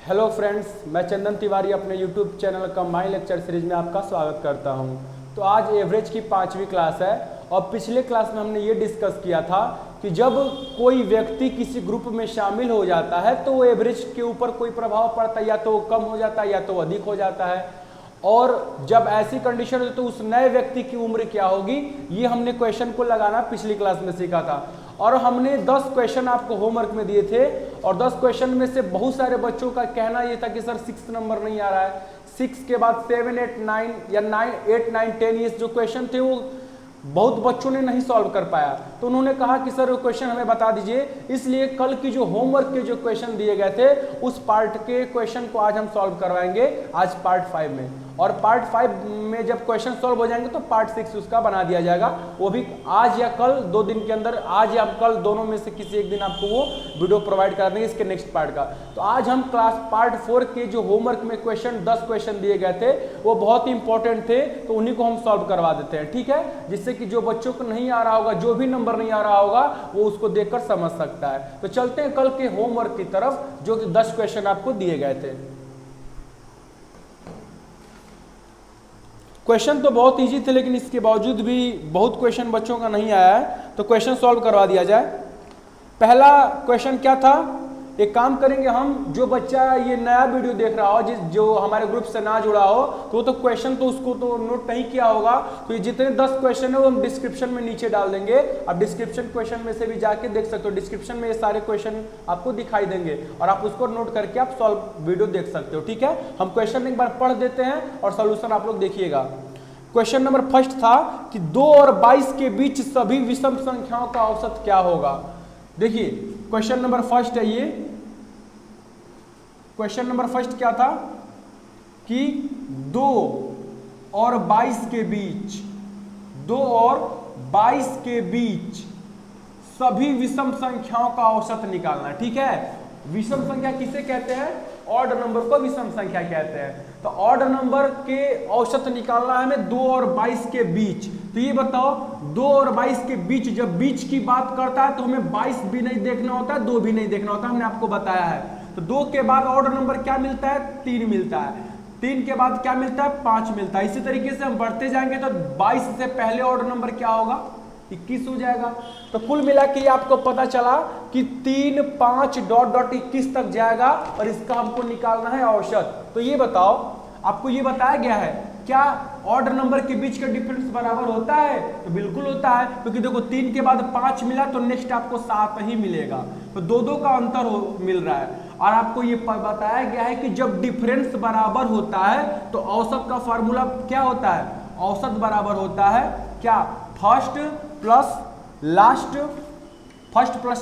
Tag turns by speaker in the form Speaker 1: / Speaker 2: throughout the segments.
Speaker 1: Hello friends, मैं चंदन तिवारी अपने YouTube channel combine lecture series में आपका स्वागत करता हूं। तो आज एवरेज की 5वीं क्लास है और पिछले क्लास में हमने ये डिस्कस किया था कि जब कोई व्यक्ति किसी ग्रुप में शामिल हो जाता है तो वो एवरेज के ऊपर कोई प्रभाव पड़ता है, या तो वो कम हो जाता है या तो अधिक हो जाता है। और जब ऐसी कंडीशन हो तो उस नए व्यक्ति की उम्र क्या होगी, ये हमने क्वेश्चन को लगाना पिछली क्लास में सीखा था। और हमने 10 क्वेश्चन आपको होमवर्क में दिए थे और 10 क्वेश्चन में से बहुत सारे बच्चों का कहना ये था कि सर 6 नंबर नहीं आ रहा है। 6 के बाद 7, 8, 9 या 9, 8, 9, 10 ये जो क्वेश्चन थे वो बहुत बच्चों ने नहीं सॉल्व कर पाया। तो उन्होंने कहा कि सर वो क्वेश्चन हमें बता दीजिए, इसलिए कल की जो होमवर्क के जो क्वेश्चन दिए गए थे उस पार्ट के क्वेश्चन को आज हम सॉल्व करवाएंगे आज पार्ट 5 में। और पार्ट 5 में जब क्वेश्चन सॉल्व हो जाएंगे तो पार्ट 6 उसका बना दिया जाएगा, वो भी आज या कल 2 दिन के अंदर, आज या कल दोनों में से किसी एक दिन आपको वो वीडियो प्रोवाइड कर देंगे इसके नेक्स्ट पार्ट का। तो आज हम क्लास पार्ट 4 के जो होमवर्क में क्वेश्चन 10 क्वेश्चन दिए गए थे वो बहुत ही इंपॉर्टेंट थे, तो उन्हीं को हम सॉल्व करवा देते हैं, ठीक है। जिससे कि जो बच्चों को नहीं आ रहा होगा, जो भी नंबर नहीं आ रहा होगा, वो उसको देखकर समझ सकता है। तो चलते हैं कल के होमवर्क की तरफ, जो कि 10 क्वेश्चन आपको दिए गए थे। क्वेश्चन तो बहुत इजी थे, लेकिन इसके बावजूद भी बहुत क्वेश्चन बच्चों का नहीं आया है, तो क्वेश्चन सॉल्व करवा दिया जाए। पहला क्वेश्चन क्या था, एक काम करेंगे हम, जो बच्चा ये नया वीडियो देख रहा हो, जो हमारे ग्रुप से ना जुड़ा हो, तो क्वेश्चन तो उसको तो नोट नहीं किया होगा, तो ये जितने 10 क्वेश्चन है वो हम डिस्क्रिप्शन में नीचे डाल देंगे। अब डिस्क्रिप्शन क्वेश्चन में से भी जाके देख सकते हो, डिस्क्रिप्शन में ये सारे क्वेश्चन आपको दिखाई देंगे और आप उसको नोट करके आप सॉल्व वीडियो देख सकते हो, ठीक है। हम क्वेश्चन एक बार पढ़ देते हैं और सोल्यूशन आप लोग देखिएगा। क्वेश्चन नंबर फर्स्ट था कि 2 और 22 के बीच सभी विषम संख्याओं का औसत क्या होगा। देखिए क्वेश्चन नंबर फर्स्ट है ये। क्वेश्चन नंबर फर्स्ट क्या था कि 2 और 22 के बीच, 2 और 22 के बीच सभी विषम संख्याओं का औसत निकालना, ठीक है। विषम संख्या किसे कहते हैं? ऑड नंबर को विषम संख्या कहते हैं। तो ऑड नंबर के औसत निकालना है हमें 2 और 22 के बीच। तो ये बताओ 2 और 22 के बीच, जब बीच की बात करता है तो हमें 22 भी नहीं देखना होता है, 2 भी नहीं देखना होता, हमने आपको बताया है। तो 2 के बाद ऑड नंबर क्या मिलता है? 3 मिलता है। 3 के बाद क्या मिलता है? 5 मिलता है। इसी तरीके से हम बढ़ते जाएंगे तो 22 से पहले ऑड नंबर क्या होगा? 21 हो जाएगा। तो कुल मिला के आपको पता चला कि 3, 5 डॉट डॉट 21 तक जाएगा और इसका हमको निकालना है औसत। तो ये बताओ, आपको ये बताया गया है क्या ऑड नंबर के बीच का डिफरेंस बराबर होता है? तो बिल्कुल होता है, क्योंकि देखो 3 के बाद 5 मिला तो नेक्स्ट आपको 7 ही मिलेगा, तो 2 का अंतर मिल रहा है। और आपको ये बताया गया है कि जब डिफरेंस बराबर होता है तो औसत का फॉर्मूला क्या होता है? औसत बराबर होता है क्या? First plus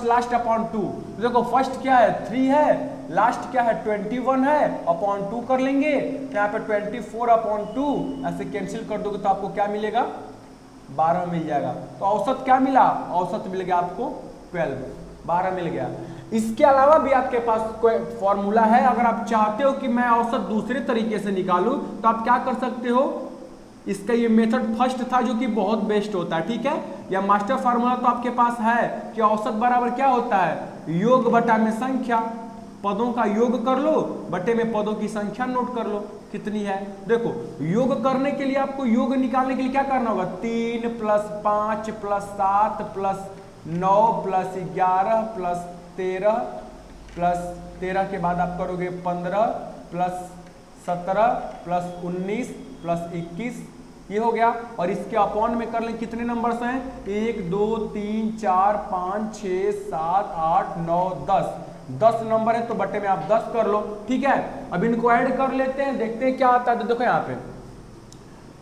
Speaker 1: last upon 2। देखो फर्स्ट क्या है? 3 है, लास्ट क्या है? 21 है, अपॉन 2 कर लेंगे, यहाँ पे 24 अपॉन 2 ऐसे कैंसिल कर दोगे तो आपको क्या मिलेगा? 12 मिल जाएगा। तो औसत क्या मिला? औसत मिल गया आपको 12 मिल गया। इसके अलावा भी आपके पास कोई फॉर्मूला है, अगर आप चाहते हो कि मैं औसत दूसरे तरीके से निकालूं तो आप क्या कर सकते हो? इसका ये मेथड फर्स्ट था जो कि बहुत बेस्ट होता है, ठीक है। या मास्टर फार्मूला तो आपके पास है कि औसत बराबर क्या होता है? योग बटा में संख्या, पदों का योग कर लो, बटे में पदों की संख्या नोट कर लो कितनी है। देखो योग करने के लिए आपको योग निकालने के लिए क्या करना होगा? 3 + 5 + 7 + 9 + 11 + 13 के बाद आप करोगे 15 + 17 + 19 + 21, ये हो गया। और इसके अपॉन में कर लें, कितने नंबर्स हैं? 1, 2, 3, 4, 5, 6, 7, 8, 9, 10 नंबर है, तो बटे में आप 10 कर लो, ठीक है। अब इनको ऐड कर लेते हैं, देखते हैं क्या आता है। तो देखो यहाँ पे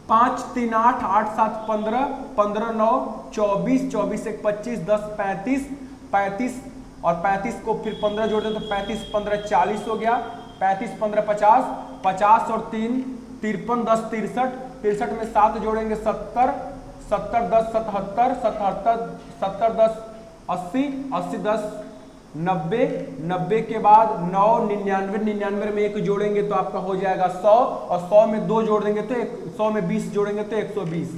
Speaker 1: 5, 3, 8, 8, 7, 15, 15, 9, 24, 24, 1, 25, 10, 35, 35 और 35 को फिर 15 जोड़ दें तो 35, 15, 40 हो गया। 35, 15, 50, 50 और 3, 53, 10, 63, 63 में 7 जोड़ेंगे 70, 70, 10, 77, 77, 70, 10, 80, 80, 10, 90, 90 के बाद 9, 99, 99 में 1 जोड़ेंगे तो आपका हो जाएगा 100 और 100 में 2 जोड़ देंगे तो 100 में 20 जोड़ेंगे तो 120।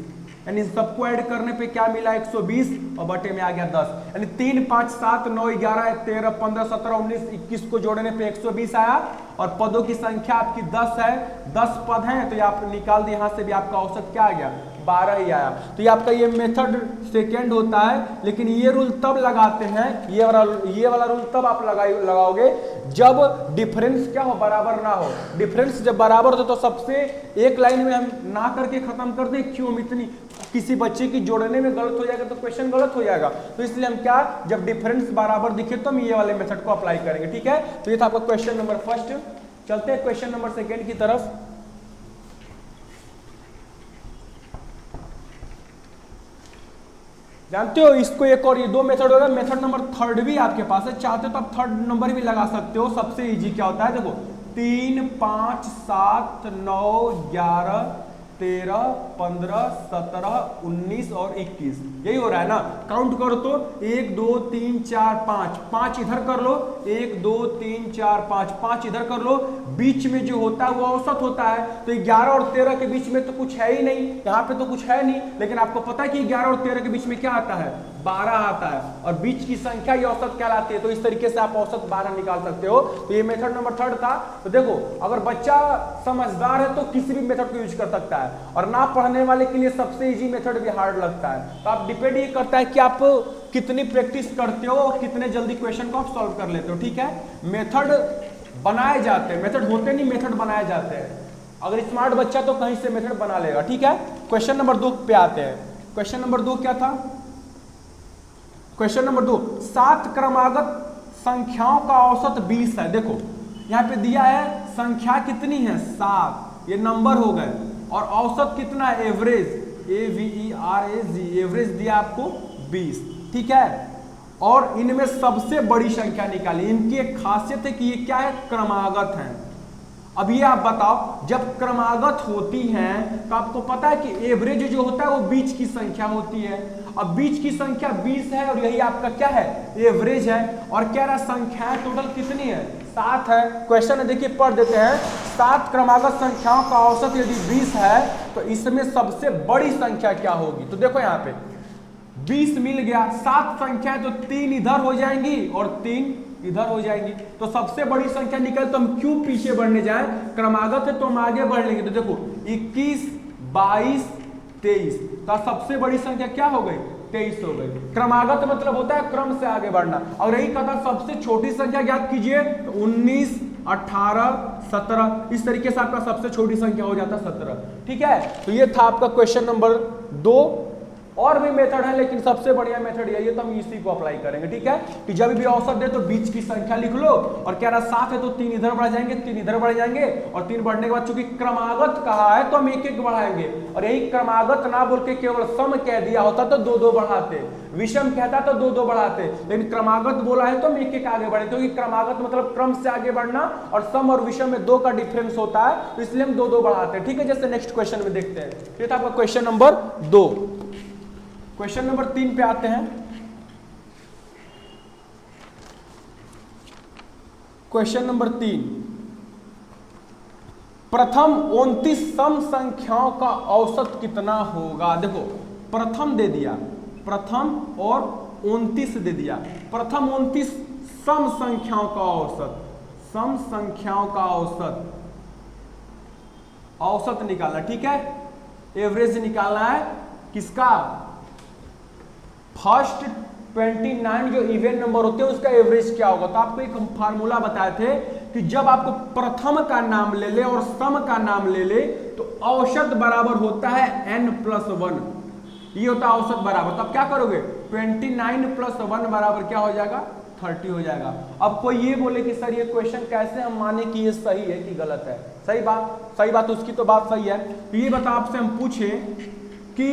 Speaker 1: यानी सबको ऐड करने पे क्या मिला 120 और बटे में आ गया 10, यानी 3 5 7 9 11 13 15 17 19 21 को जोड़ने पे 120 आया और पदों की संख्या आपकी 10 है, 10 पद हैं तो ये आप निकाल दिए, यहाँ से भी आपका औसत क्या आ गया 12 ही आया। तो ये आपका ये मेथड सेकेंड होता है, लेकिन ये रूल तब लगाते हैं, ये वाला रूल तब आप लगाओगे जब डिफरेंस क्या हो बराबर ना हो। डिफरेंस जब बराबर हो तो सबसे एक लाइन में हम ना करके खत्म कर दें, क्यों हम इतनी किसी बच्चे की जोड़ने में गलत हो जाएगा तो क्वेश्चन गलत हो जाएगा, तो इसलिए हम क्या जब डिफरेंस बराबर दिखे तो हम ये वाले मेथड को अप्लाई करेंगे। ठीक है, तो ये था आपका क्वेश्चन नंबर फर्स्ट। चलते हैं क्वेश्चन नंबर सेकेंड की तरफ। जानते हो इसको एक और ये दो मेथड होगा, मेथड नंबर थर्ड भी आपके पास है, चाहते हो तो आप थर्ड नंबर भी लगा सकते हो। सबसे इजी क्या होता है देखो 3 5 7 9 11 13 15 17 19 और 21 यही हो रहा है ना। काउंट करो तो 1 2 3 4 5 5 इधर कर लो, 1 2 3 4 5 5 इधर कर लो, बीच में जो होता है वो औसत होता है। तो 11 और 13 के बीच में तो कुछ है ही नहीं, यहाँ पे तो कुछ है नहीं, लेकिन आपको पता है कि 11 और 13 के बीच में क्या आता है 12 आता है और बीच की संख्या ये औसत कहलाती है। तो इस तरीके से आप औसत 12 निकाल सकते हो। तो ये मेथड नंबर थर्ड था। तो देखो अगर बच्चा समझदार है तो किसी भी मेथड को यूज कर सकता है, और ना पढ़ने वाले के लिए सबसे इजी मेथड भी हार्ड लगता है। तो आप डिपेंड ये करता है कि आप कितनी प्रैक्टिस करते हो और कितने जल्दी क्वेश्चन को आप सॉल्व कर लेते हो। ठीक है, मेथड बनाए जाते हैं, मेथड होते नहीं मेथड बनाए जाते हैं। अगर स्मार्ट बच्चा तो कहीं से मेथड बना लेगा। ठीक है, क्वेश्चन नंबर 2 पे आते हैं। क्वेश्चन नंबर 2 क्या था? क्वेश्चन नंबर 2 7 क्रमागत संख्याओं का औसत 20 है। देखो यहाँ पे दिया है संख्या कितनी है 7, ये नंबर हो गए, और औसत कितना है एवरेज, AVERAG एवरेज दिया आपको 20। ठीक है, और इनमें सबसे बड़ी संख्या निकाली। इनकी एक खासियत है कि ये क्या है क्रमागत है। अब ये आप बताओ जब क्रमागत होती हैं तो आपको पता है कि एवरेज जो होता है वो बीच की संख्या होती है। अब बीच की संख्या 20 है और यही आपका क्या है एवरेज है, और क्या रहा संख्याएं टोटल कितनी है 7 है। क्वेश्चन है देखिए पढ़ देते हैं। 7 क्रमागत संख्याओं का औसत यदि 20 है तो इसमें सबसे बड़ी संख्या क्या होगी। तो देखो यहाँ पे 20 मिल गया, 7 संख्या तो 3 इधर हो जाएंगी और 3 इधर हो जाएंगी, तो सबसे बड़ी संख्या निकल। तो हम क्यों पीछे बढ़ने जाएं, क्रमागत है तो हम आगे बढ़ लेंगे। तो देखो 21 22 23, तो सबसे बड़ी संख्या क्या हो गई 23 हो गई। क्रमागत मतलब होता है क्रम से आगे बढ़ना, और यही कहा सबसे छोटी संख्या ज्ञात कीजिए तो 19 18 17, इस तरीके से आपका सबसे छोटी संख्या हो जाता है 17। ठीक है, तो ये था आपका क्वेश्चन नंबर 2। और भी मेथड है लेकिन सबसे बढ़िया मेथड यही है, तो हम इसी को अप्लाई करेंगे। ठीक है, कि जब भी औसत दे तो बीच की संख्या लिख लो, और क्या रहा 7 है तो 3 इधर बढ़ जाएंगे, 3 इधर बढ़ जाएंगे, और 3 बढ़ने के बाद चूंकि क्रमागत कहा है तो हम एक एक बढ़ाएंगे। और यही क्रमागत ना बोल के केवल सम कह दिया होता तो 2-2 बढ़ाते, विषम कहता तो 2-2 बढ़ाते, लेकिन क्रमागत बोला है तो हम एक एक आगे बढ़े, क्योंकि क्रमागत मतलब क्रम से आगे बढ़ना, और सम और विषम में 2 का डिफरेंस होता है, तो इसलिए हम 2-2 बढ़ाते हैं। ठीक है, जैसे नेक्स्ट क्वेश्चन में देखते हैं। ये था आपका क्वेश्चन नंबर 2। क्वेश्चन नंबर 3 पे आते हैं। क्वेश्चन नंबर 3, प्रथम 29 सम संख्याओं का औसत कितना होगा। देखो प्रथम दे दिया, प्रथम और 29 दे दिया। प्रथम 29 सम संख्याओं का औसत, सम संख्याओं का औसत, औसत निकालना। ठीक है, एवरेज निकालना है किसका, फर्स्ट 29 जो इवन नंबर होते हैं उसका एवरेज क्या होगा। तो आपको एक फार्मूला बताए थे कि जब आपको प्रथम का नाम ले ले और सम का नाम ले ले तो औसत बराबर होता है n+1, ये होता है औसत बराबर। तो आप क्या करोगे 29 + 1 बराबर क्या हो जाएगा 30 हो जाएगा। अब कोई ये बोले कि सर ये क्वेश्चन कैसे हम माने कि ये सही है कि गलत है। सही बात उसकी तो बात सही है। तो ये बता आपसे हम पूछे कि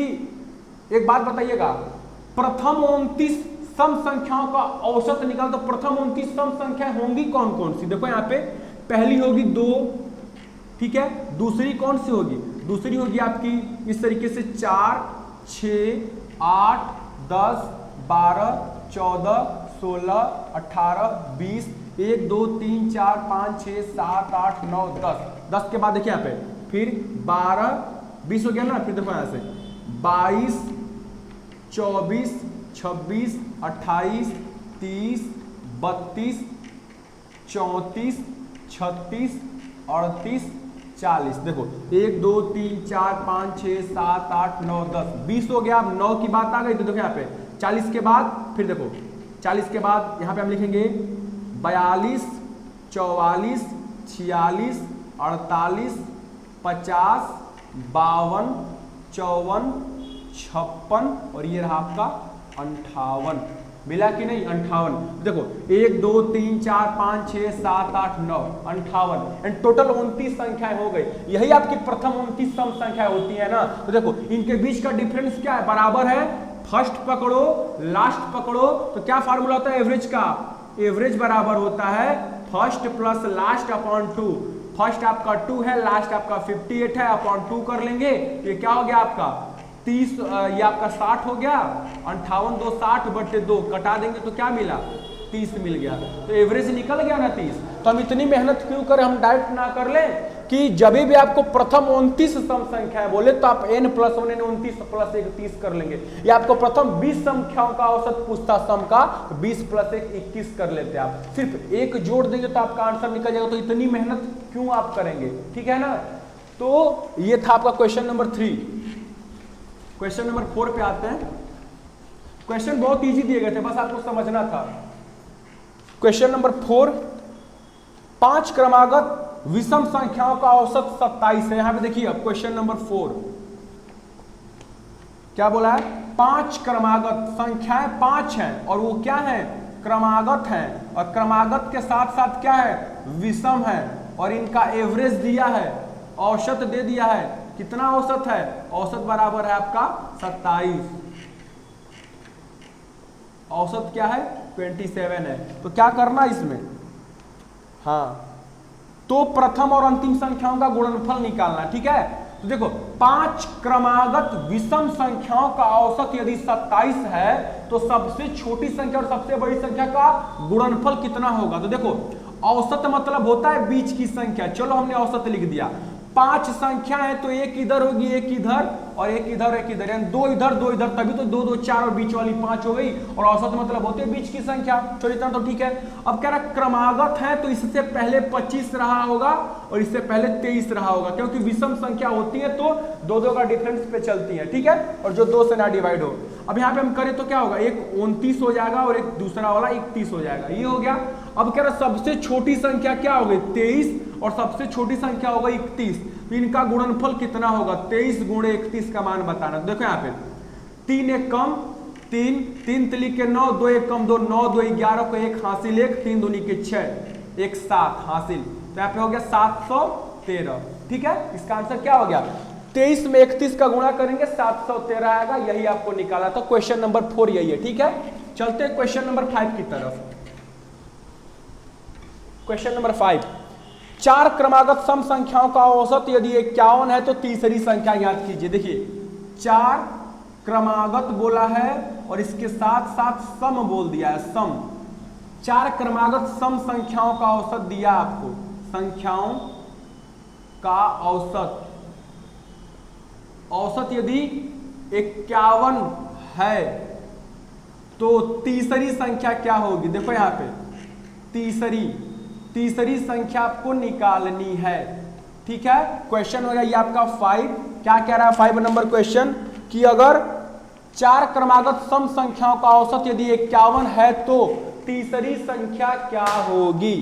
Speaker 1: एक बात बताइएगा, प्रथम 29 सम संख्याओं का औसत निकाल, तो प्रथम 29 सम संख्याएं होंगी कौन कौन सी। देखो यहाँ पे पहली होगी 2, ठीक है, दूसरी कौन सी होगी, दूसरी होगी आपकी इस तरीके से 4 6 8 10 12 14 16 18 20 1 2 3 4 5 6 7 8 9 10 10 के बाद देखिए यहाँ पे फिर 12 20 हो गया ना, फिर देखो यहाँ से 22, 24, 26, 28, 30, 32, 34, 36, 38, 40। देखो 1 2 3 4 5 6 7 8 9 10 20 हो गया। अब 9 की बात आ गई तो देखो यहाँ पे 40 के बाद फिर देखो 40 के बाद यहाँ पे हम लिखेंगे 42, 44, 46, 48, 50, 52, 54, 56 और ये रहा आपका 58। मिला कि नहीं? 58। देखो 1 2 3 4 5 6 7 8 9 58 एंड टोटल 29 संख्याएं हो गई। यही आपकी प्रथम 29 सम संख्या होती है ना। तो देखो इनके बीच का डिफरेंस क्या है? बराबर है। फर्स्ट पकड़ो लास्ट पकड़ो तो क्या फार्मूला होता है एवरेज का? एवरेज बराबर होता है first plus last upon 2। First आपका 2 है, लास्ट आपका 58 है, अपॉन 2 कर लेंगे तो ये क्या हो गया आपका 30, ये आपका 60 हो गया। 58 2 60 बटे 2 कटा देंगे तो क्या मिला? 30 मिल गया। तो एवरेज निकल गया ना 30। तो हम इतनी मेहनत क्यों करें? हम डायरेक्ट ना कर लें कि जब भी आपको प्रथम 29 सम संख्या बोले तो आप n + 1 29 + 1 30 कर लेंगे। या आपको प्रथम 20 संख्याओं का औसत पूछता सम का 20 + 1 21 कर लेते आप। सिर्फ एक जोड़ देंगे तो आपका आंसर निकल जाएगा। तो इतनी मेहनत क्यों आप करेंगे? ठीक है ना। तो ये था आपका क्वेश्चन नंबर 3। क्वेश्चन नंबर 4 पे आते हैं। क्वेश्चन बहुत इजी दिए गए थे, बस आपको समझना था। क्वेश्चन नंबर 4, 5 क्रमागत विषम संख्याओं का औसत 27 है। यहां पे देखिए अब क्वेश्चन नंबर 4 क्या बोला है? 5 क्रमागत संख्याएं 5 हैं और वो क्या है? क्रमागत हैं। और क्रमागत के साथ साथ क्या है? विषम है। और इनका एवरेज दिया है, औसत दे दिया है। कितना औसत है? औसत बराबर है आपका 27। औसत क्या है? 27 है। तो क्या करना इसमें? हाँ, तो प्रथम और अंतिम संख्याओं का गुणनफल निकालना। ठीक है। तो देखो 5 क्रमागत विषम संख्याओं का औसत यदि 27 है तो सबसे छोटी संख्या और सबसे बड़ी संख्या का गुणनफल कितना होगा? तो देखो औसत मतलब होता है बीच की संख्या। चलो हमने औसत लिख दिया। 5 संख्या है तो एक इधर होगी, एक इधर और एक इधर, एक इधर, यानी 2 इधर 2 इधर, तभी तो 2 2 4 और बीच वाली 5 हो गई। और औसत मतलब होते बीच की संख्या। चलो इतना तो ठीक है। अब कह रहा क्रमागत है तो इससे पहले 25 रहा होगा और इससे पहले 23 रहा होगा, क्योंकि विषम संख्या होती है तो 2 2 का डिफरेंस पे चलती है। ठीक है। और जो 2 से ना डिवाइड हो। अब यहाँ पे हम करें तो क्या होगा? एक 29 हो जाएगा और एक दूसरा वाला 31 हो जाएगा। ये हो गया। अब कह रहा सबसे छोटी संख्या क्या हो गई? 23 और सबसे छोटी संख्या होगा 31। तो इनका गुणनफल कितना होगा? 23 × 31 का मान बताना। देखो यहाँ पे 3 1 कम 3, 3 3 के 9, 2 1 कम 2, 9 2 11 को 1 हासिल 1, 3 2 के 6, 1 7 हासिल। तो यहाँ पे हो गया 713। ठीक है। इसका आंसर क्या हो गया? 23 में 31 का गुणा करेंगे 713 आएगा। यही आपको निकाला था। क्वेश्चन नंबर 4 यही है। ठीक है। चलते हैं क्वेश्चन नंबर 5 की तरफ। क्वेश्चन नंबर 5, 4 क्रमागत सम संख्याओं का औसत यदि 51 है तो तीसरी संख्या याद कीजिए। देखिए 4 क्रमागत बोला है और इसके साथ साथ सम बोल दिया है। सम 4 क्रमागत सम संख्याओं का औसत दिया आपको। संख्याओं का औसत, औसत यदि 51 है तो तीसरी संख्या क्या होगी? देखो यहां पे तीसरी संख्या आपको निकालनी है। ठीक है। क्वेश्चन हो गया ये आपका 5। क्या कह रहा है 5 नंबर क्वेश्चन? कि अगर 4 क्रमागत सम संख्याओं का औसत यदि 51 है तो तीसरी संख्या क्या होगी?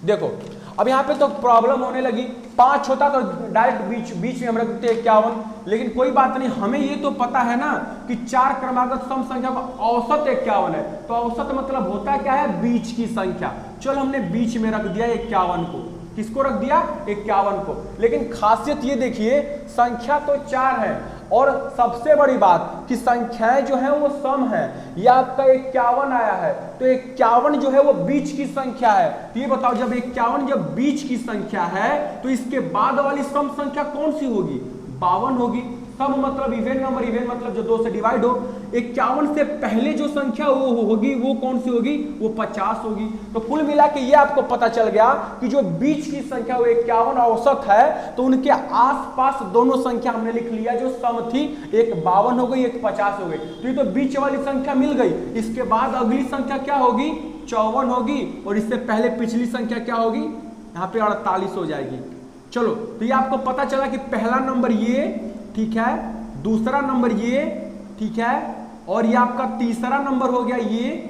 Speaker 1: देखो अब यहाँ पे तो प्रॉब्लम होने लगी। 5 होता तो डायरेक्ट बीच में हम रखते 51, लेकिन कोई बात नहीं। हमें ये तो पता है ना कि 4 क्रमागत सम संख्या का औसत 51 है। तो औसत मतलब होता क्या है? बीच की संख्या। चलो हमने बीच में रख दिया 51 को। किसको रख दिया? 51 को। लेकिन खासियत ये देखिए संख्या तो 4 है और सबसे बड़ी बात कि संख्याएं जो है वो सम है। ये आपका 51 आया है तो 51 जो है वो बीच की संख्या है। तो ये बताओ जब 51 जब बीच की संख्या है तो इसके बाद वाली सम संख्या कौन सी होगी? 52 होगी। सम मतलब इवेन नंबर, इवेन मतलब जो 2 से डिवाइड हो। 51 से पहले जो संख्या वो होगी वो कौन सी होगी, वो 50 होगी। तो कुल मिला के ये आपको पता चल गया कि जो बीच की संख्या वो 51 औसत है, तो उनके आसपास दोनों संख्या हमने लिख लिया जो सम थी, एक 52 हो गई, एक 50 हो गई। तो ये तो बीच वाली संख्या मिल गई। इसके बाद अगली संख्या क्या होगी, 54 होगी, और इससे पहले पिछली संख्या क्या होगी, यहाँ पे 48 हो जाएगी। चलो, तो ये आपको पता चला कि पहला नंबर ये, ठीक है, दूसरा नंबर ये, ठीक है, और ये आपका तीसरा नंबर हो गया, ये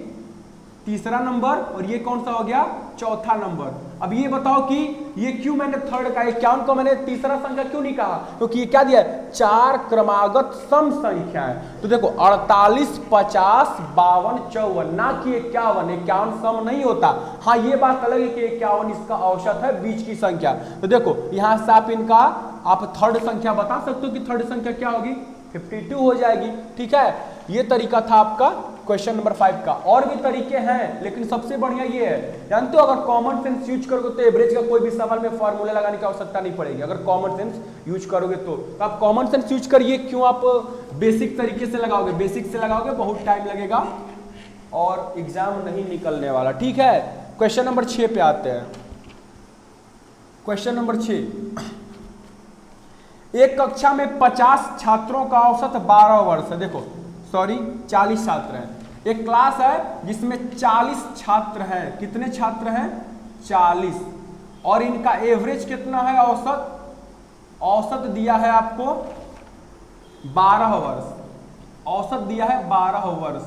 Speaker 1: तीसरा नंबर, और ये कौन सा हो गया, चौथा नंबर। अब ये बताओ कि ये क्यों मैंने थर्ड का 51 को मैंने तीसरा संख्या क्यों नहीं कहा, क्योंकि ये क्या दिया है, 4 क्रमागत सम संख्या है। तो देखो 48, 50, 52, 54, ना कि 51 सम नहीं होता। हाँ, ये बात अलग है कि 51 इसका औसत है, बीच की संख्या। तो देखो यहां से आप इनका आप थर्ड संख्या बता सकते हो कि थर्ड संख्या क्या होगी, 52 हो जाएगी। ठीक है, ये तरीका था आपका क्वेश्चन नंबर 5 का। और भी तरीके हैं, लेकिन सबसे बढ़िया ये है, जानते हो, अगर कॉमन सेंस यूज करोगे तो एवरेज का कोई भी सवाल में फॉर्मूला लगाने की आवश्यकता नहीं पड़ेगी, अगर कॉमन सेंस यूज करोगे तो आप कॉमन सेंस यूज करिए। क्यों आप बेसिक तरीके से लगाओगे, बेसिक से लगाओगे बहुत टाइम लगेगा और एग्जाम नहीं निकलने वाला। ठीक है, क्वेश्चन नंबर 6 पे आते हैं। क्वेश्चन नंबर 6, एक कक्षा में 50 छात्रों का औसत 12 वर्ष है। देखो सॉरी 40 छात्र हैं। एक क्लास है जिसमें 40 छात्र हैं। कितने छात्र हैं, 40, और इनका एवरेज कितना है, औसत, औसत दिया है आपको 12 वर्ष, औसत दिया है 12 वर्ष।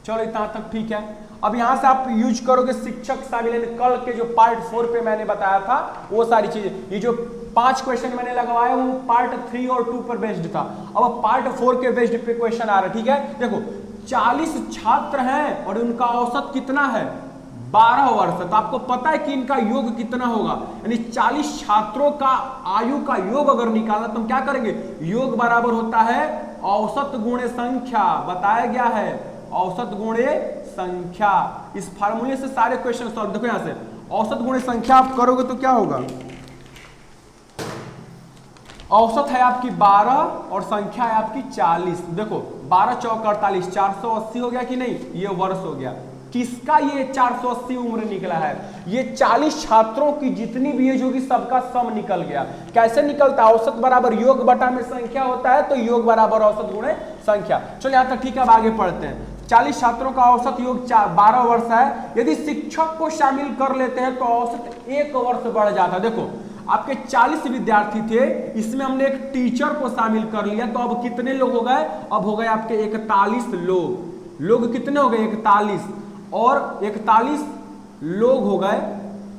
Speaker 1: चलो इतना तक ठीक है। अब यहां से आप यूज करोगे शिक्षक शामिल, कल के जो पार्ट 4 पे मैंने बताया था वो सारी चीजें। ये जो 5 क्वेश्चन मैंने लगवाया वो पार्ट 3 और 2 पर बेस्ड था। अब पार्ट 4 के बेस्ड पे क्वेश्चन आ रहा है। ठीक है, देखो 40 छात्र हैं और उनका औसत कितना है, 12 वर्ष है। तो आपको पता है कि इनका योग कितना होगा, यानी 40 छात्रों का आयु का योग अगर निकालना तो हम क्या करेंगे, योग बराबर होता है औसत गुणे संख्या। बताया गया है औसत गुणे संख्या। इस फार्मूले से सारे क्वेश्चन सॉल्व। देखो यहां से औसत गुणे संख्या आप करोगे तो क्या होगा, औसत है आपकी 12 और संख्या है आपकी 40। देखो 12 चौक 48, 480 हो गया कि नहीं, ये वर्ष हो गया। किसका ये 480 उम्र निकला है, ये 40 छात्रों की जितनी भी एज होगी सबका सम निकल गया। कैसे निकलता है, औसत बराबर योग बटा में संख्या होता है, तो योग बराबर औसत गुणे संख्या। चलो यहां तक ठीक है। अब आगे पढ़ते हैं। 40 छात्रों का औसत योग 12 वर्ष है। यदि शिक्षक को शामिल कर लेते हैं तो औसत 1 वर्ष बढ़ जाता है। देखो आपके 40 विद्यार्थी थे, इसमें हमने एक टीचर को शामिल कर लिया, तो अब कितने लोग हो गए, अब हो गए आपके 41 लोग। लोग कितने हो गए, 41, और 41 लोग हो गए,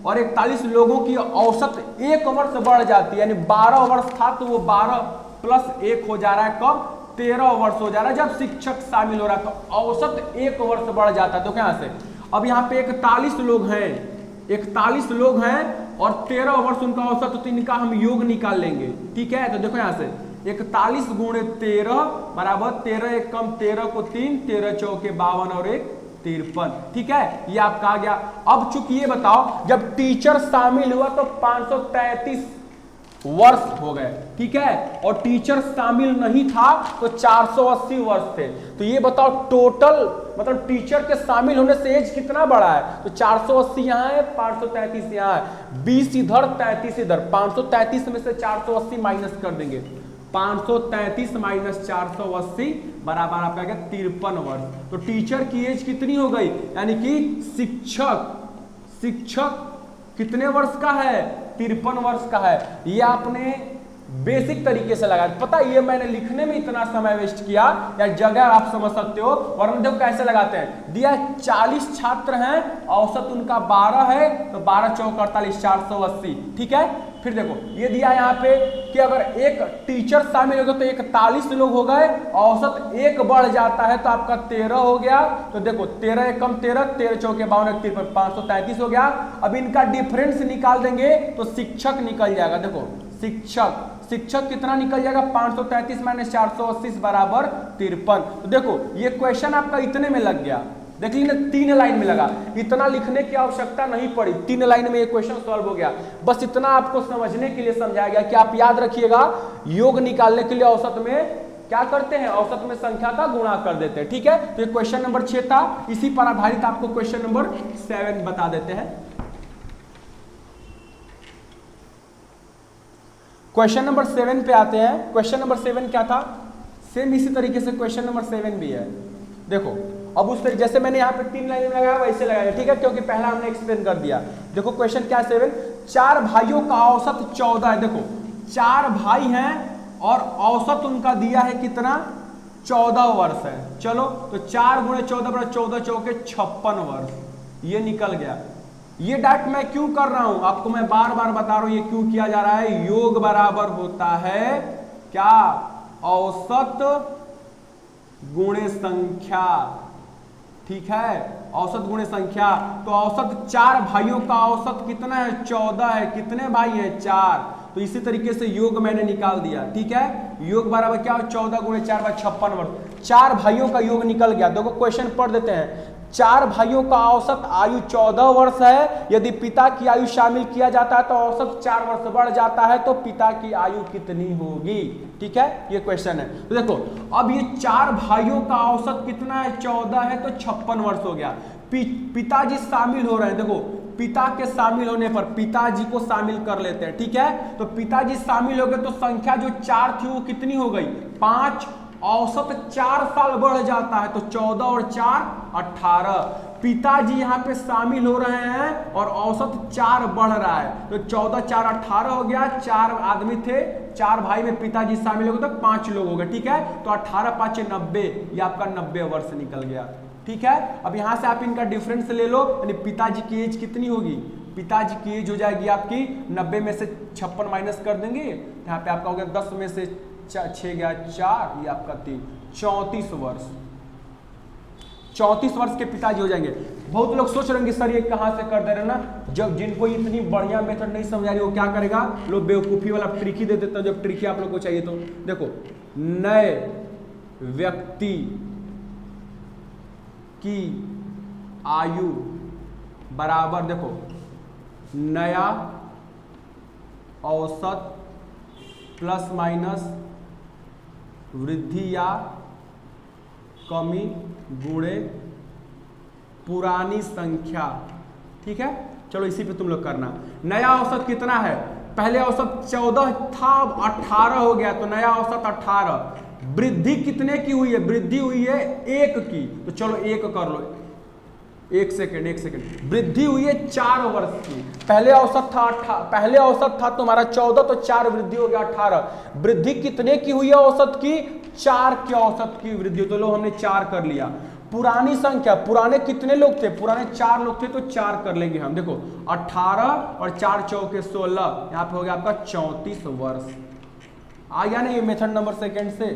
Speaker 1: और 41 लोगों की औसत 1 वर्ष बढ़ जाती है। यानी 12 वर्ष था तो वो 12 + 1 हो जा रहा है, कब, 13 वर्ष हो जा रहा है जब शिक्षक शामिल हो रहा है, तो औसत 1 वर्ष बढ़ जाता है। तो क्या से अब यहाँ पे 41 लोग हैं, 41 लोग हैं और 13 वर्ष उनका औसत, तो इनका हम योग निकाल लेंगे। ठीक है, तो देखो यहाँ से 41 गुणे 13 बराबर 13 1 कम 13 को 3, 13 चौके 52 और 1 53। ठीक है, ये आपका आ गया। अब चूंकि ये बताओ जब टीचर शामिल हुआ तो 533 वर्ष हो गए। ठीक है, और टीचर शामिल नहीं था तो 480 वर्ष थे। तो ये बताओ टोटल मतलब टीचर के शामिल होने से एज कितना बड़ा है, तो 480 यहाँ है, 533 यहाँ है, 20 इधर 33 इधर, 533 में से 480 माइनस कर देंगे, 533 माइनस 480 बराबर आपका आ गया 53 वर्ष। तो टीचर की एज कितनी हो गई, यानी कि शिक्षक कितने वर्ष का है, 53 वर्ष का है। ये आपने बेसिक तरीके से लगाया। पता है ये मैंने लिखने में इतना समय वेस्ट किया, या जगह आप समझ सकते हो, वरना देखो कैसे लगाते हैं। दिया 40 छात्र हैं, औसत उनका 12 है, तो 12 चौक 48, 480। ठीक है, फिर देखो ये दिया यहाँ पे कि अगर एक टीचर शामिल हो गया तो 41 लोग हो गए, औसत 1 बढ़ जाता है तो आपका 13 हो गया। तो देखो 13 1 कम 13, 13 चौके 52 53, 533 हो गया। अब इनका डिफरेंस निकाल देंगे तो शिक्षक निकल जाएगा। देखो शिक्षक कितना निकल जाएगा, 533 माइनस 480 बराबर 53। तो देखो ये क्वेश्चन आपका इतने में लग गया, देख लीजिए 3 लाइन में लगा, इतना लिखने की आवश्यकता नहीं पड़ी, 3 लाइन में ये क्वेश्चन सॉल्व हो गया। बस इतना आपको समझने के लिए समझाया गया कि आप याद रखिएगा योग निकालने के लिए औसत में क्या करते हैं, औसत में संख्या का गुणा कर देते हैं, ठीक है। तो ये क्वेश्चन नंबर 6 था, इसी पर आधारित आपको क्वेश्चन नंबर 7 बता देते हैं। क्वेश्चन नंबर 7 पे आते हैं। क्वेश्चन नंबर 7 क्या था, सेम इसी तरीके से क्वेश्चन नंबर 7 भी है। देखो अब उस तरीके जैसे मैंने यहाँ पे 3 लाइन में लगाया वैसे लगाया, ठीक है, क्योंकि पहला हमने एक्सप्लेन कर दिया। देखो क्वेश्चन क्या है 7, 4 भाइयों का औसत 14 है। देखो 4 भाई हैं और औसत उनका दिया है कितना, 14 वर्ष है। चलो तो 4 गुणे 14 बराबर 14 चौके 56 वर्ष, ये निकल गया। ये डाट मैं क्यों कर रहा हूं, आपको मैं बार बार बता रहा हूं ये क्यों किया जा रहा है। योग बराबर होता है क्या, औसत गुणे संख्या, ठीक है, औसत गुणे संख्या। तो औसत 4 भाइयों का औसत कितना है, 14 है। कितने भाई हैं, 4। तो इसी तरीके से योग मैंने निकाल दिया, ठीक है। योग बराबर क्या हो, 14 गुणे 4 बराबर 56 वर्ष। 4 भाइयों का योग निकल गया। देखो क्वेश्चन पढ़ देते हैं। 4 भाइयों का औसत आयु 14 वर्ष है। यदि पिता की आयु शामिल किया जाता है तो औसत 4 वर्ष बढ़ जाता है, तो पिता की आयु कितनी होगी, ठीक है, ये क्वेश्चन है। तो देखो अब ये 4 भाइयों का औसत कितना है, 14 है, तो 56 वर्ष हो गया। पिताजी शामिल हो रहे हैं। देखो पिता के शामिल होने पर पिताजी को शामिल कर लेते हैं, ठीक है। तो पिताजी शामिल हो गए तो संख्या जो 4 थी वो कितनी हो गई, 5। औसत 4 साल बढ़ जाता है, तो 14 और 4 18। पिताजी यहाँ पे शामिल हो रहे हैं और औसत 4 बढ़ रहा है, तो 14 4 18 हो गया। 4 आदमी थे, 4 भाई में पिताजी शामिल हो गए तो 5 लोग हो गए, ठीक है। तो 18 5 90, ये आपका 90 वर्ष निकल गया, ठीक है। अब यहाँ से आप इनका डिफरेंस ले लो, यानी पिताजी की एज कितनी होगी, पिताजी की एज हो जाएगी आपकी 90 में से 56 माइनस कर देंगे, यहाँ पे आपका हो गया 10 में से 6 गया 4, ये आपका 3, 34 वर्ष। 34 वर्ष के पिताजी हो जाएंगे। बहुत लोग सोच रहे हैं सर ये कहाँ से कर दे रहे ना, जब जिनको इतनी बढ़िया मेथड नहीं समझ आ रही वो क्या करेगा, लोग बेवकूफ़ी वाला ट्रिकी दे देता है। जब ट्रिकी आप लोग को चाहिए तो देखो, नए व्यक्ति की आयु बराबर, देखो नया औसत प्लस माइनस वृद्धि या कमी गुणे पुरानी संख्या, ठीक है। चलो इसी पे तुम लोग करना। नया औसत कितना है, पहले औसत 14 था, अब 18 हो गया, तो नया औसत 18। वृद्धि कितने की हुई है, वृद्धि हुई है 1 की, तो चलो 1 कर लो, 1 सेकेंड। वृद्धि हुई है 4 वर्ष की। पहले औसत था तुम्हारा 14, तो 4 वृद्धि हो गया 18। वृद्धि कितने की हुई है औसत की, 4 के औसत की वृद्धि, तो लो हमने 4 कर लिया। पुरानी संख्या, पुराने कितने लोग थे, पुराने 4 लोग थे, तो 4 कर लेंगे हम। देखो 18 और 4 चौके 16, यहाँ पे हो गया आपका 34 वर्ष। आ गया ना ये मेथड नंबर सेकंड से,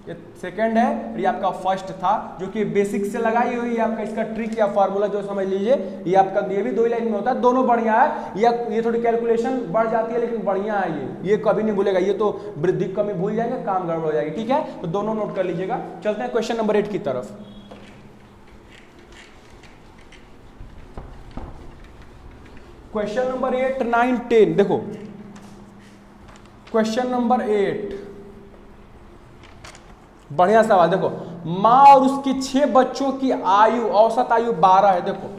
Speaker 1: ये सेकंड है, ये आपका फर्स्ट था जो कि बेसिक से लगाई हुई है। आपका इसका ट्रिक या फार्मूला जो समझ लीजिए, ये आपका ये भी 2 लाइन में होता है, दोनों बढ़िया है। ये थोड़ी कैलकुलेशन बढ़ जाती है लेकिन बढ़िया है, ये कभी नहीं भूलेगा। ये तो वृद्धि कमी भूल जाएंगे, काम गड़बड़ हो जाएगी, ठीक है। तो दोनों नोट कर लीजिएगा। चलते हैं क्वेश्चन नंबर 8 की तरफ। क्वेश्चन नंबर 8 9 10, देखो क्वेश्चन नंबर 8 बढ़िया सवाल। देखो माँ और उसके 6 बच्चों की आयु, औसत आयु 12 है। देखो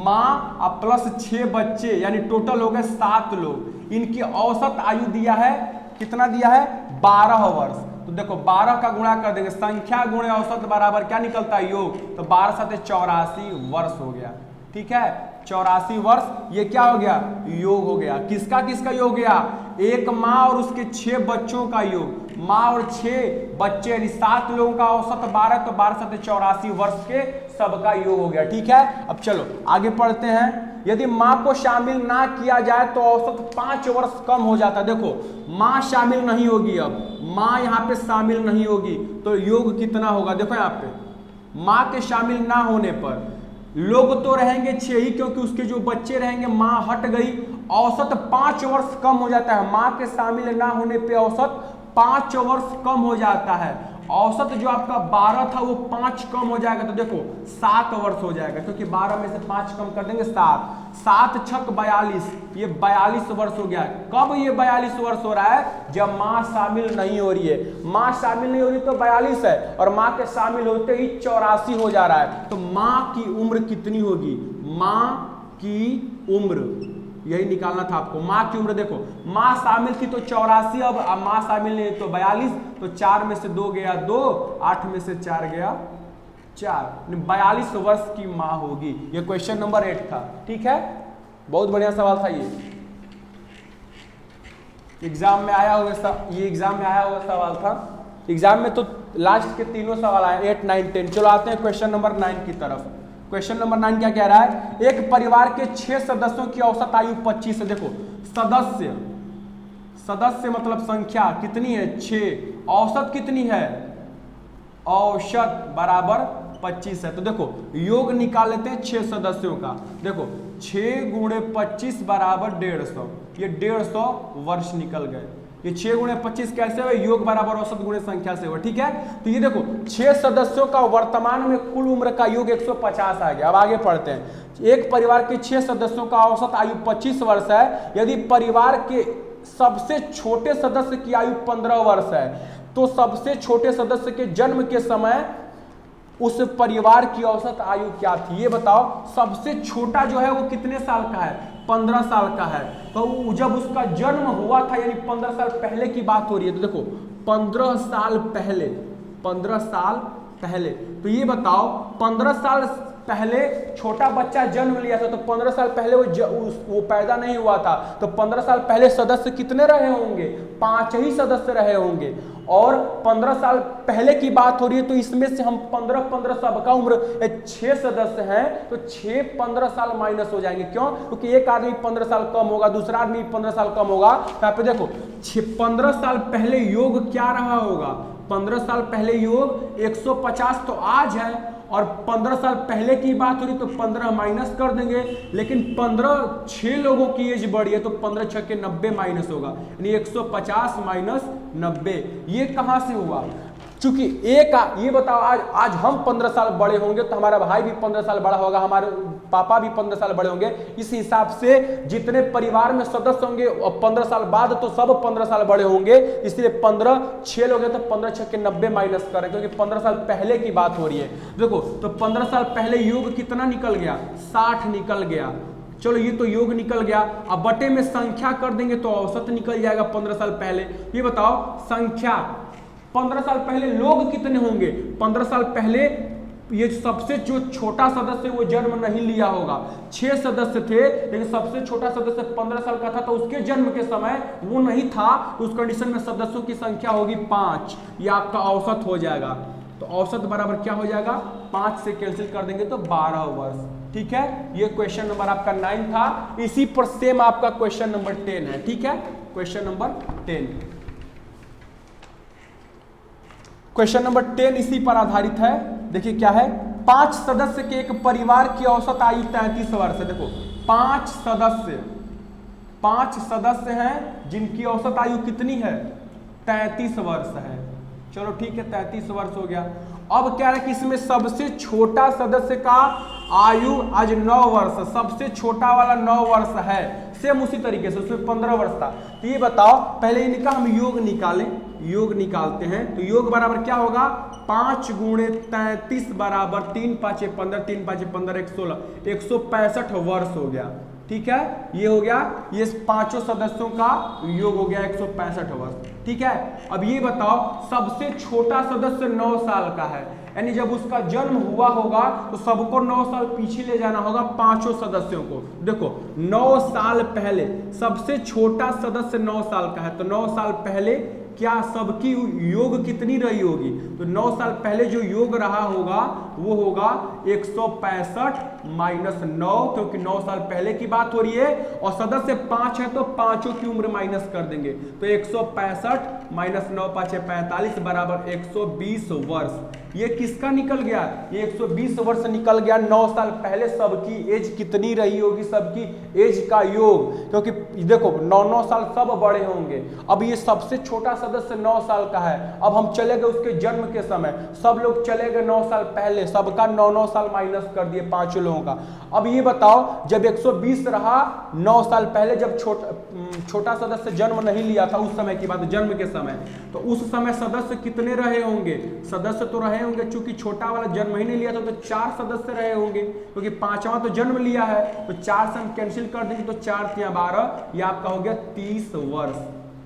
Speaker 1: माँ और प्लस 6 बच्चे, यानी टोटल हो गए 7 लोग। इनकी औसत आयु दिया है, कितना दिया है, 12 वर्ष। तो देखो 12 का गुणा कर देंगे, संख्या गुणे औसत बराबर क्या निकलता है, योग। तो 12 7 84 वर्ष हो गया, ठीक है। 84 वर्ष, ये क्या हो गया, योग हो गया। किसका किसका योग हो गया, एक माँ और उसके 6 बच्चों का योग। माँ और 6 बच्चे यानी 7 लोगों का औसत 12, तो 12 7 84 वर्ष के सबका योग हो गया, ठीक है। अब चलो आगे पढ़ते हैं। यदि माँ को शामिल ना किया जाए तो औसत 5 वर्ष कम हो जाता है। देखो माँ शामिल नहीं होगी, अब माँ यहाँ पे शामिल नहीं होगी तो योग कितना होगा। देखो यहाँ पे माँ के शामिल ना होने पर लोग तो रहेंगे 6 ही, क्योंकि उसके जो बच्चे रहेंगे, माँ हट गई, औसत 5 वर्ष कम हो जाता है। माँ के शामिल ना होने पे औसत 5 वर्ष कम हो जाता है। औसत जो आपका 12 था वो 5 कम हो जाएगा तो देखो 7 वर्ष हो जाएगा, क्योंकि 12 में से 5 कम कर देंगे 7, 7 छक 42, ये 42 वर्ष हो गया। कब ये 42 वर्ष हो रहा है? जब माँ शामिल नहीं हो रही है। माँ शामिल नहीं हो रही तो 42 है, और माँ के शामिल होते ही 84 हो जा रहा है। तो माँ की उम्र कितनी होगी? माँ की उम्र यही निकालना था आपको। माँ की उम्र देखो, माँ शामिल थी तो 84, अब माँ शामिल नहीं तो 42, तो 4 में से 2 गया 2, 8 में से 4 गया 4, 42 वर्ष की माँ होगी। ये क्वेश्चन नंबर 8 था। ठीक है, बहुत बढ़िया सवाल था ये, एग्जाम में आया हुआ ये एग्जाम में आया हुआ सवाल था। एग्जाम में तो लास्ट के तीनों सवाल आए 8, 9, 10। चलो आते हैं क्वेश्चन नंबर 9 की तरफ। क्वेश्चन नंबर 9 क्या कह रहा है? एक परिवार के 6 सदस्यों की औसत आयु 25 है। देखो सदस्य, सदस्य मतलब संख्या कितनी है? 6। औसत कितनी है? औसत बराबर 25 है। तो देखो योग निकाल लेते हैं 6 सदस्यों का। देखो 6 गुणे 25 बराबर 150, ये 150 वर्ष निकल गए। ये 6 गुणे 25 कैसे हुए? योग बराबर औसत गुणे संख्या से हुआ। ठीक है, तो ये देखो 6 सदस्यों का वर्तमान में कुल उम्र का योग 150 आ गया। अब आगे पढ़ते हैं। एक परिवार के 6 सदस्यों का औसत आयु 25 वर्ष है। यदि परिवार के सबसे छोटे सदस्य की आयु 15 वर्ष है तो सबसे छोटे सदस्य के जन्म के समय उस परिवार की औसत आयु क्या थी? ये बताओ। सबसे छोटा जो है वो कितने साल का है? 15 साल का है। तो जब उसका जन्म हुआ था यानी 15 साल पहले की बात हो रही है, तो देखो 15 साल पहले, 15 साल पहले, तो ये बताओ 15 साल पहले छोटा बच्चा जन्म लिया था तो 15 साल पहले वो पैदा नहीं हुआ था, तो 15 साल पहले सदस्य कितने रहे होंगे? 5 ही सदस्य रहे होंगे। और 15 साल पहले की बात हो रही है तो इसमें से हम 15 सबका उम्र 6 सदस्य हैं तो 6 15 साल माइनस हो जाएंगे। क्यों? क्योंकि एक आदमी 15 साल कम होगा, दूसरा आदमी 15 साल कम होगा। यहाँ पे देखो 15 साल पहले योग क्या रहा होगा? 15 साल पहले योग 150 तो आज है, और 15 साल पहले की बात हो रही तो 15 माइनस कर देंगे, लेकिन 6 लोगों की एज बढ़ी है तो 15 6 के 90 माइनस होगा, यानी 150 माइनस 90। ये कहां से हुआ? चूंकि ये बताओ आज हम 15 साल बड़े होंगे तो हमारा भाई भी 15 साल बड़ा होगा, हमारे पापा भी 15 साल बड़े होंगे। इस हिसाब से जितने परिवार में सदस्य होंगे और 15 साल बाद तो सब 15 साल बड़े होंगे, इसलिए 15 6 लोग हैं तो 15 6 के 90 माइनस करें, क्योंकि 15 साल पहले की बात हो रही है। देखो तो 15 साल पहले योग कितना निकल गया? 60 निकल गया। चलो ये तो योग निकल गया। अब बटे में संख्या कर देंगे तो औसत निकल जाएगा 15 साल पहले। ये बताओ संख्या 15 साल पहले लोग कितने होंगे? 15 साल पहले ये सबसे जो छोटा सदस्य वो जन्म नहीं लिया होगा। 6 सदस्य थे लेकिन सबसे छोटा सदस्य 15 साल का था तो उसके जन्म के समय वो नहीं था, उस कंडीशन में सदस्यों की संख्या होगी 5। ये आपका औसत हो जाएगा। तो औसत बराबर क्या हो जाएगा? 5 से कैंसिल कर देंगे तो 12 वर्ष। ठीक है, ये क्वेश्चन नंबर आपका 9 था। इसी पर सेम आपका क्वेश्चन नंबर 10 है। ठीक है, क्वेश्चन नंबर 10, क्वेश्चन नंबर 10 इसी पर आधारित है। देखिए क्या है? 5 सदस्य के एक परिवार की औसत आयु 33 वर्ष है। देखो 5 सदस्य हैं जिनकी औसत आयु कितनी है? 33 वर्ष है। चलो ठीक है, 33 वर्ष हो गया। अब क्या है कि इसमें सबसे छोटा सदस्य का आयु आज 9 वर्ष, सबसे छोटा वाला 9 वर्ष है। सेम उसी तरीके से उसमें 15 वर्ष था। तो ये बताओ, पहले इनका हम योग निकालें, योग निकालते हैं। तो योग बराबर क्या होगा? 5 गुणे 33 बराबर 3 5 15, 3 5 15 1 16, 165 वर्ष हो गया। ठीक है, ये हो गया, ये 5 सदस्यों का योग हो गया 165 वर्ष। ठीक है, अब ये बताओ सबसे छोटा सदस्य 9 साल का है, यानी जब उसका जन्म हुआ होगा तो सबको 9 साल पीछे ले जाना होगा 5 सदस्यों को। देखो 9 साल पहले सबसे छोटा सदस्य 9 साल का है, तो 9 साल पहले क्या सबकी योग कितनी रही होगी? तो 9 साल पहले जो योग रहा होगा वो होगा 165 माइनस 9, क्योंकि 9 साल पहले की बात हो रही है और सदस्य 5 है तो पांचों की उम्र माइनस कर देंगे, तो 165 माइनस 9 5 45 बराबर 120 वर्ष। ये किसका निकल गया? ये 120 वर्ष निकल गया। 9 साल पहले सबकी एज कितनी रही होगी? सबकी एज का योग, क्योंकि देखो 9 साल सब बड़े होंगे। अब ये सबसे छोटा सदस्य 9 साल का है। अब हम चले गए उसके जन्म के समय, सब लोग चले गए 9 साल पहले, सबका 9 साल माइनस कर दिए पांचों लोगों का। अब ये बताओ जब 120 रहा 9 साल पहले, जब छोटा सदस्य जन्म नहीं लिया था उस समय की बात, जन्म के समय, तो उस समय सदस्य कितने रहे होंगे? सदस्य तो रहे होंगे, चूंकि छोटा वाला जन्म ही नहीं लिया था तो 4 सदस्य रहे होंगे, क्योंकि पांचवा तो जन्म लिया है, तो 4 से हम कैंसिल कर देंगे तो 4 या 12, ये आपका हो गया 30 वर्ष।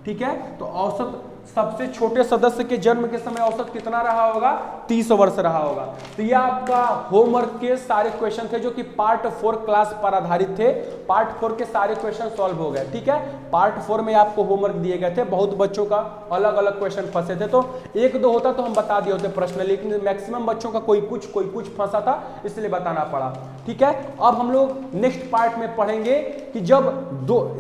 Speaker 1: ठीक है, तो औसत सबसे छोटे सदस्य के जन्म के समय औसत कितना रहा होगा? 30 वर्ष रहा होगा। तो ये आपका होमवर्क के सारे क्वेश्चन थे जो कि पार्ट 4 क्लास पर आधारित थे। पार्ट 4 के सारे क्वेश्चन सॉल्व हो गए। ठीक है, पार्ट 4 में आपको होमवर्क दिए गए थे, बहुत बच्चों का अलग अलग क्वेश्चन फंसे थे, तो 1-2 होता तो हम बता दिए होते प्रश्न, लेकिन मैक्सिमम बच्चों का कोई कुछ फंसा था, इसलिए बताना पड़ा। ठीक है, अब हम लोग नेक्स्ट पार्ट में पढ़ेंगे कि जब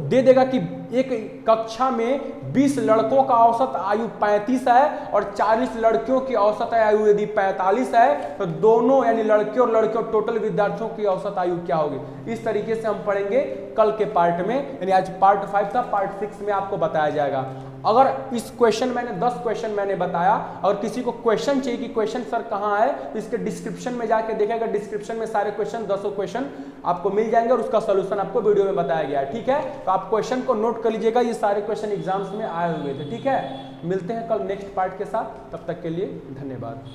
Speaker 1: दे देगा कि एक कक्षा में 20 लड़कों का औसत आयु 35 है और 40 लड़कियों की औसत आयु यदि 45 है, तो दोनों यानी लड़के और लड़कियों टोटल विद्यार्थियों की औसत आयु क्या होगी। इस तरीके से हम पढ़ेंगे कल के पार्ट में, यानी आज पार्ट 5 था, पार्ट 6 में आपको बताया जाएगा। अगर इस क्वेश्चन मैंने 10 क्वेश्चन मैंने बताया, अगर किसी को क्वेश्चन चाहिए कि क्वेश्चन सर कहाँ है, तो इसके डिस्क्रिप्शन में जाके देखिएगा, डिस्क्रिप्शन में सारे क्वेश्चन 10 क्वेश्चन आपको मिल जाएंगे और उसका सोल्यूशन आपको वीडियो में बताया गया है। ठीक है, तो आप क्वेश्चन को नोट कर लीजिएगा, ये सारे क्वेश्चन एग्जाम्स में आए हुए थे। ठीक है, मिलते हैं कल नेक्स्ट पार्ट के साथ, तब तक के लिए धन्यवाद।